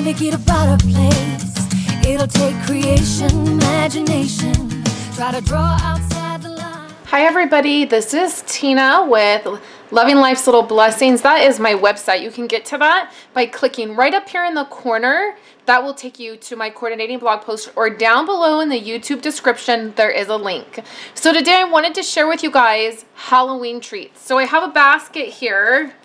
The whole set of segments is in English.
make it a better place. It'll take creation, imagination. Try to draw outside the line. Hi everybody, this is Tina with Loving Life's Little Blessings. That is my website. You can get to that by clicking right up here in the corner. That will take you to my coordinating blog post, or down below in the YouTube description there is a link. So today I wanted to share with you guys Halloween treats. So I have a basket here.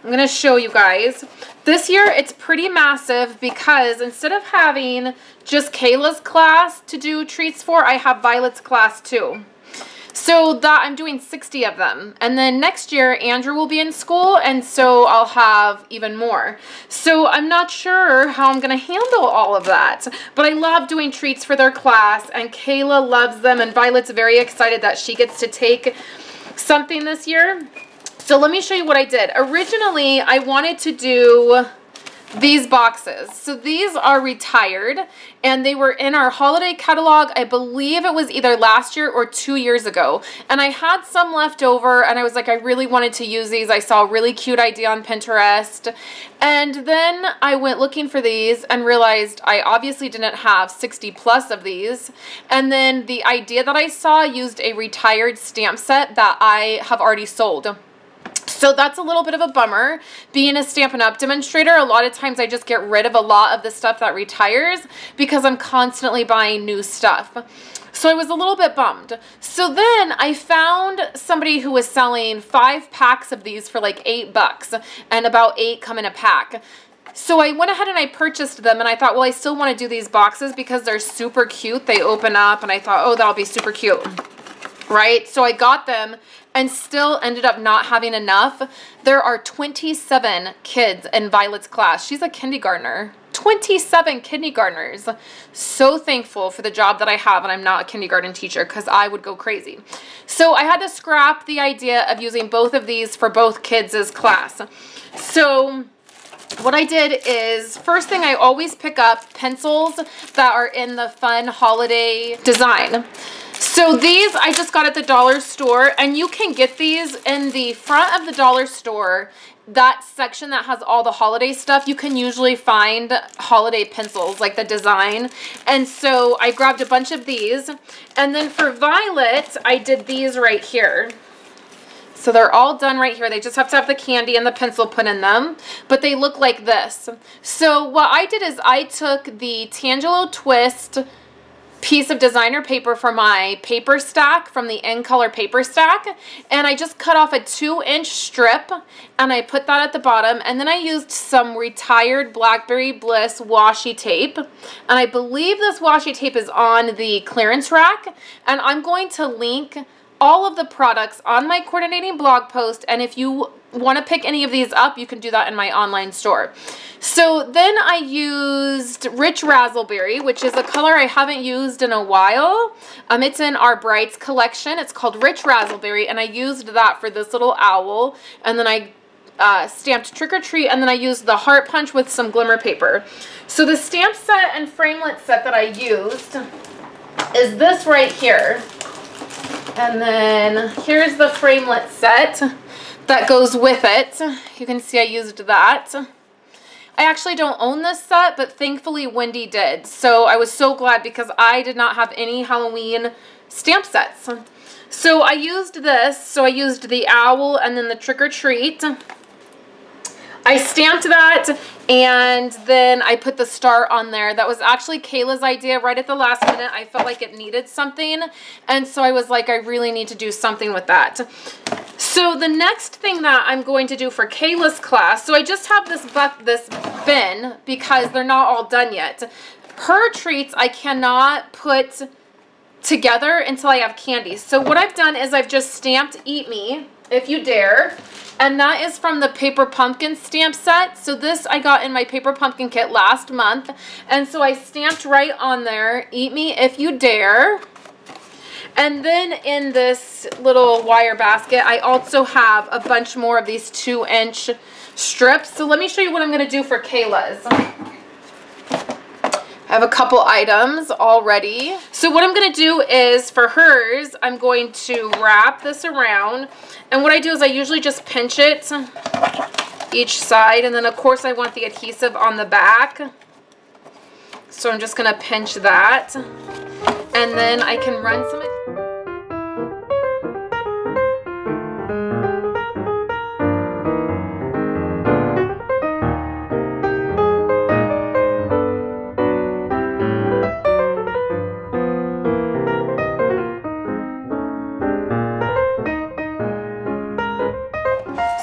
I'm going to show you guys. This year it's pretty massive because instead of having just Kayla's class to do treats for, I have Violet's class too. So that I'm doing 60 of them. And then next year Andrew will be in school, and so I'll have even more. So I'm not sure how I'm going to handle all of that. But I love doing treats for their class, and Kayla loves them, and Violet's very excited that she gets to take something this year. So let me show you what I did. Originally, I wanted to do these boxes. So these are retired, and they were in our holiday catalog. I believe it was either last year or 2 years ago. And I had some left over, and I was like, I really wanted to use these. I saw a really cute idea on Pinterest. And then I went looking for these and realized I obviously didn't have 60 plus of these. And then the idea that I saw used a retired stamp set that I have already sold. So that's a little bit of a bummer. Being a Stampin' Up demonstrator, a lot of times I just get rid of a lot of the stuff that retires because I'm constantly buying new stuff. So I was a little bit bummed. So then I found somebody who was selling 5 packs of these for like $8, and about 8 come in a pack. So I went ahead and I purchased them, and I thought, well, I still want to do these boxes because they're super cute. They open up, and I thought, oh, that'll be super cute. Right? So I got them and still ended up not having enough. There are 27 kids in Violet's class. She's a kindergartner. 27 kindergartners. So thankful for the job that I have, and I'm not a kindergarten teacher because I would go crazy. So I had to scrap the idea of using both of these for both kids' class. So what I did is, first thing, I always pick up pencils that are in the fun holiday design. So these I just got at the dollar store, and you can get these in the front of the dollar store. That section that has all the holiday stuff, you can usually find holiday pencils, like the design. And so I grabbed a bunch of these. And then for Violet, I did these right here. So they're all done right here. They just have to have the candy and the pencil put in them, but they look like this. So what I did is I took the Tangelo Twist piece of designer paper for my paper stack from the In Color paper stack, and I just cut off a 2-inch strip, and I put that at the bottom, and then I used some retired Blackberry Bliss washi tape, and I believe this washi tape is on the clearance rack, and I'm going to link all of the products on my coordinating blog post, and if you want to pick any of these up, you can do that in my online store. So then I used Rich Razzleberry, which is a color I haven't used in a while. It's in our Brights collection. It's called Rich Razzleberry, and I used that for this little owl, and then I stamped Trick or Treat, and then I used the Heart Punch with some glimmer paper. So the stamp set and Framelit set that I used is this right here. And then here's the Framelit set that goes with it. You can see I used that. I actually don't own this set, but thankfully Wendy did. So I was so glad because I did not have any Halloween stamp sets. So I used this. So I used the owl and then the Trick or Treat. I stamped that, and then I put the star on there. That was actually Kayla's idea right at the last minute. I felt like it needed something, and so I was like, I really need to do something with that. So the next thing that I'm going to do for Kayla's class, so I just have this bin because they're not all done yet. Her treats I cannot put together until I have candy. So what I've done is I've just stamped Eat Me, If You Dare. And that is from the Paper Pumpkin stamp set. So this I got in my Paper Pumpkin kit last month. And so I stamped right on there, Eat Me If You Dare. And then in this little wire basket, I also have a bunch more of these 2-inch strips. So let me show you what I'm going to do for Kayla's. I have a couple items already. So what I'm going to do is for hers, I'm going to wrap this around. And what I do is I usually just pinch it each side. And then of course I want the adhesive on the back. So I'm just gonna pinch that, and then I can run some.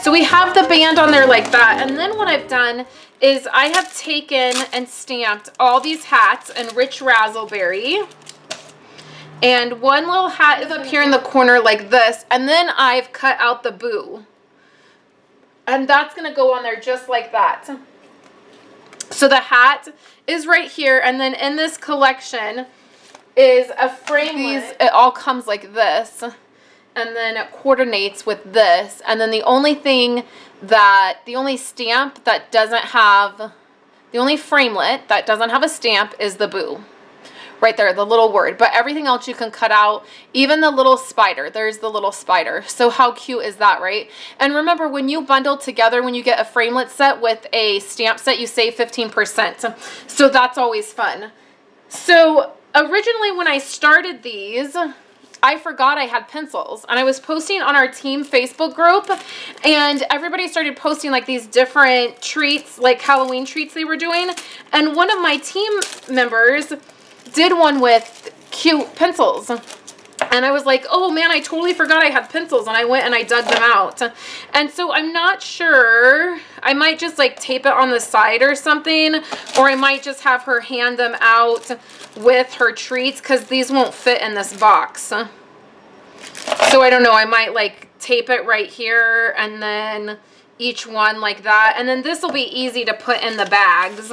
So we have the band on there like that, and then what I've done is I have taken and stamped all these hats in Rich Razzleberry, and one little hat is up here in the corner like this, and then I've cut out the boo, and that's gonna go on there just like that. So the hat is right here, and then in this collection is a Framelit. It all comes like this. And then it coordinates with this. And then the only stamp that doesn't have, the only Framelit that doesn't have a stamp is the boo. Right there, the little word. But everything else you can cut out, even the little spider. There's the little spider. So how cute is that, right? And remember, when you bundle together, when you get a Framelit set with a stamp set, you save 15%. So that's always fun. So originally when I started these, I forgot I had pencils, and I was posting on our team Facebook group, and everybody started posting like these different treats, like Halloween treats they were doing, and one of my team members did one with cute pencils, and I was like, oh man, I totally forgot I had pencils, and I went and I dug them out. And so I'm not sure, I might just like tape it on the side or something, or I might just have her hand them out with her treats, because these won't fit in this box. So I don't know, I might like tape it right here, and then each one like that, and then this will be easy to put in the bags.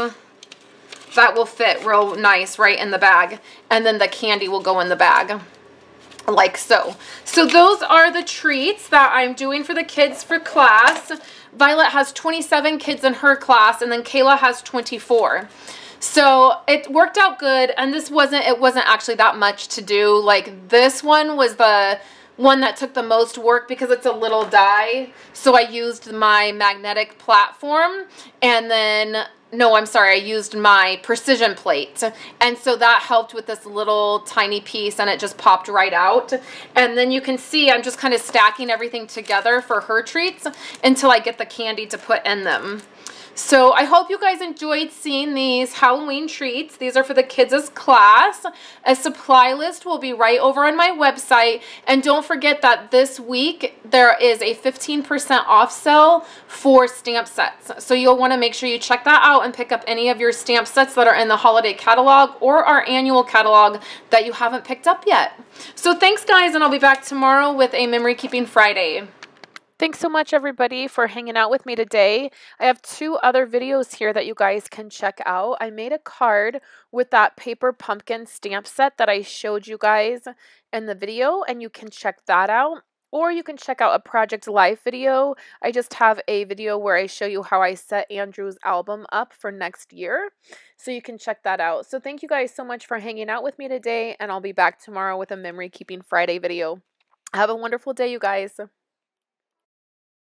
That will fit real nice right in the bag, and then the candy will go in the bag like so. So those are the treats that I'm doing for the kids for class. Violet has 27 kids in her class, and then Kayla has 24. So it worked out good, and it wasn't actually that much to do. Like this one was the one that took the most work because it's a little die. So I used my magnetic platform, and then, no, I'm sorry, I used my precision plate. And so that helped with this little tiny piece, and it just popped right out. And then you can see I'm just kind of stacking everything together for her treats until I get the candy to put in them. So I hope you guys enjoyed seeing these Halloween treats. These are for the kids' class. A supply list will be right over on my website. And don't forget that this week there is a 15% off sale for stamp sets. So you'll want to make sure you check that out and pick up any of your stamp sets that are in the holiday catalog or our annual catalog that you haven't picked up yet. So thanks guys, and I'll be back tomorrow with a Memory Keeping Friday. Thanks so much, everybody, for hanging out with me today. I have 2 other videos here that you guys can check out. I made a card with that paper pumpkin stamp set that I showed you guys in the video, and you can check that out. Or you can check out a Project Life video. I just have a video where I show you how I set Andrew's album up for next year. So you can check that out. So thank you guys so much for hanging out with me today, and I'll be back tomorrow with a Memory Keeping Friday video. Have a wonderful day, you guys.